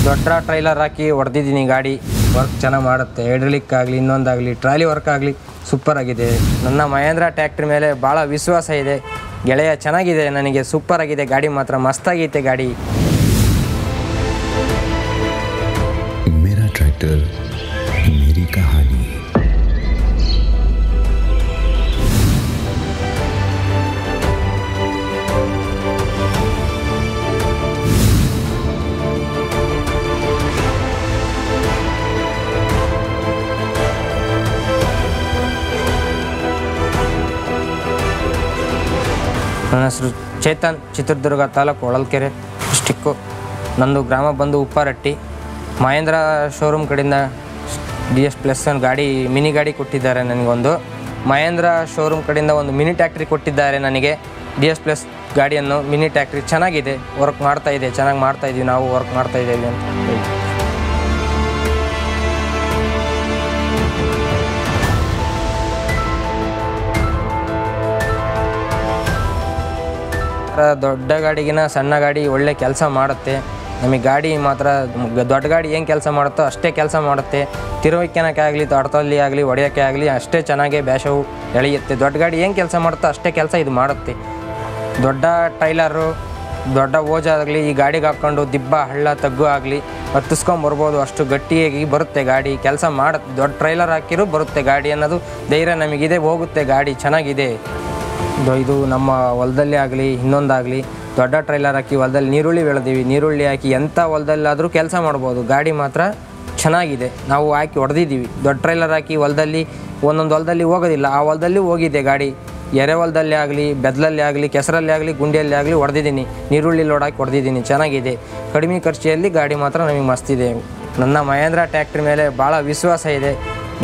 ದೊಡ್ಡ ಟ್ರೈಲರ್ ಹಾಕಿ ಹೊಡೆದಿದ್ದೀನಿ ಗಾಡಿ. ವರ್ಕ್ ಚೆನ್ನಾಗಿ ಮಾಡುತ್ತೆ. ಹೈಡ್ರಾಲಿಕ್ ಆಗಲಿ ಇನ್ನೊಂದಾಗಲಿ ಟ್ರಾಲಿ ವರ್ಕ್ ಆಗಲಿ ಸೂಪರ್ ಆಗಿದೆ. ನನ್ನ ಮಹೇಂದ್ರ ಟ್ಯಾಕ್ಟ್ರಿ ಮೇಲೆ ಭಾಳ ವಿಶ್ವಾಸ ಇದೆ ಗೆಳೆಯ. ಚೆನ್ನಾಗಿದೆ, ನನಗೆ ಸೂಪರ್ ಆಗಿದೆ ಗಾಡಿ, ಮಾತ್ರ ಮಸ್ತಾಗೈತೆ ಗಾಡಿ. मेरा ट्रैक्टर मेरी कहानी. ನನ್ನ ಹೆಸರು ಚೇತನ್, ಚಿತ್ರದುರ್ಗ ತಾಲೂಕು ಹೊಳಲ್ಕೆರೆ ಡಿಸ್ಟಿಕ್ಕು. ನಂದು ಗ್ರಾಮ ಬಂದು ಉಪ್ಪಾರಟ್ಟಿ. ಮಹೇಂದ್ರ ಶೋರೂಮ್ ಕಡೆಯಿಂದ DS+ ಗಾಡಿ, ಮಿನಿ ಗಾಡಿ ಕೊಟ್ಟಿದ್ದಾರೆ ನನಗೊಂದು. ಮಹೇಂದ್ರ ಶೋರೂಮ್ ಕಡೆಯಿಂದ ಒಂದು ಮಿನಿ ಟ್ಯಾಕ್ಟ್ರಿ ಕೊಟ್ಟಿದ್ದಾರೆ ನನಗೆ. DS+ ಗಾಡಿಯನ್ನು, ಮಿನಿ ಟ್ಯಾಕ್ಟ್ರಿ ಚೆನ್ನಾಗಿದೆ, ವರ್ಕ್ ಮಾಡ್ತಾಯಿದೆ, ಚೆನ್ನಾಗಿ ಮಾಡ್ತಾಯಿದ್ದೀವಿ, ನಾವು ವರ್ಕ್ ಮಾಡ್ತಾಯಿದ್ದೀವಿ ಅಂತ. ದೊಡ್ಡ ಗಾಡಿಗಿನ ಸಣ್ಣ ಗಾಡಿ ಒಳ್ಳೆ ಕೆಲಸ ಮಾಡುತ್ತೆ. ನಮಗೆ ಗಾಡಿ ಮಾತ್ರ ದೊಡ್ಡ ಗಾಡಿ ಏನು ಕೆಲಸ ಮಾಡುತ್ತೋ ಅಷ್ಟೇ ಕೆಲಸ ಮಾಡುತ್ತೆ. ತಿರುವಿಕೆನಕ್ಕೆ ಆಗಲಿ, ತೋಟದಲ್ಲಿ ಆಗಲಿ, ಹೊಡೆಯೋಕ್ಕೆ ಆಗಲಿ ಅಷ್ಟೇ ಚೆನ್ನಾಗೇ ಬ್ಯಾಶವು ಎಳೆಯುತ್ತೆ. ದೊಡ್ಡ ಗಾಡಿ ಏನು ಕೆಲಸ ಮಾಡುತ್ತೋ ಅಷ್ಟೇ ಕೆಲಸ ಇದು ಮಾಡುತ್ತೆ. ದೊಡ್ಡ ಟ್ರೈಲರು, ದೊಡ್ಡ ಓಜಾಗಲಿ ಈ ಗಾಡಿಗೆ ಹಾಕ್ಕೊಂಡು ದಿಬ್ಬ ಹಳ್ಳ ತಗ್ಗು ಆಗಲಿ ಹತ್ತಿಸ್ಕೊಂಬರ್ಬೋದು, ಅಷ್ಟು ಗಟ್ಟಿಯಾಗಿ ಬರುತ್ತೆ ಗಾಡಿ, ಕೆಲಸ ಮಾಡುತ್ತೆ. ದೊಡ್ಡ ಟ್ರೈಲರ್ ಹಾಕಿರೂ ಬರುತ್ತೆ ಗಾಡಿ ಅನ್ನೋದು ಧೈರ್ಯ ನಮಗಿದೆ, ಹೋಗುತ್ತೆ ಗಾಡಿ, ಚೆನ್ನಾಗಿದೆ. ಇದು ನಮ್ಮ ಹೊಲದಲ್ಲಿ ಆಗಲಿ ಇನ್ನೊಂದಾಗಲಿ ದೊಡ್ಡ ಟ್ರೈಲರ್ ಹಾಕಿ ಹೊಲದಲ್ಲಿ ನೀರುಳ್ಳಿ ಬೆಳೆದೀವಿ. ನೀರುಳ್ಳಿ ಹಾಕಿ ಎಂಥ ಹೊಲದಲ್ಲಾದರೂ ಕೆಲಸ ಮಾಡ್ಬೋದು. ಗಾಡಿ ಮಾತ್ರ ಚೆನ್ನಾಗಿದೆ, ನಾವು ಹಾಕಿ ಹೊಡೆದಿದ್ದೀವಿ. ದೊಡ್ಡ ಟ್ರೈಲರ್ ಹಾಕಿ ಹೊಲದಲ್ಲಿ ಒಂದೊಂದು ಹೊಲದಲ್ಲಿ ಹೋಗೋದಿಲ್ಲ, ಆ ಹೊಲದಲ್ಲಿ ಹೋಗಿದೆ ಗಾಡಿ. ಎರೆ ಹೊಲದಲ್ಲಿ ಆಗಲಿ, ಬೆದಲಲ್ಲಿ ಆಗಲಿ, ಕೆಸರಲ್ಲಿ ಆಗಲಿ, ಗುಂಡಿಯಲ್ಲಿ ಆಗಲಿ ಹೊಡೆದಿದ್ದೀನಿ. ನೀರುಳ್ಳಿ ಲೋಡ್ ಹಾಕಿ ಹೊಡೆದಿದ್ದೀನಿ, ಚೆನ್ನಾಗಿದೆ. ಕಡಿಮೆ ಖರ್ಚಿಯಲ್ಲಿ ಗಾಡಿ ಮಾತ್ರ ನಮಗೆ ಮಸ್ತಿದೆ. ನನ್ನ ಮಹೇಂದ್ರ ಟ್ಯಾಕ್ಟ್ರಿ ಮೇಲೆ ಭಾಳ ವಿಶ್ವಾಸ ಇದೆ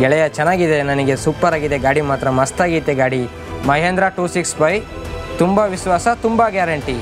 ಗೆಳೆಯ. ಚೆನ್ನಾಗಿದೆ, ನನಗೆ ಸೂಪರ್ ಆಗಿದೆ ಗಾಡಿ, ಮಾತ್ರ ಮಸ್ತಾಗೈತೆ ಗಾಡಿ. ಮಹೇಂದ್ರ 265 ತುಂಬ ವಿಶ್ವಾಸ, ತುಂಬ ಗ್ಯಾರಂಟಿ.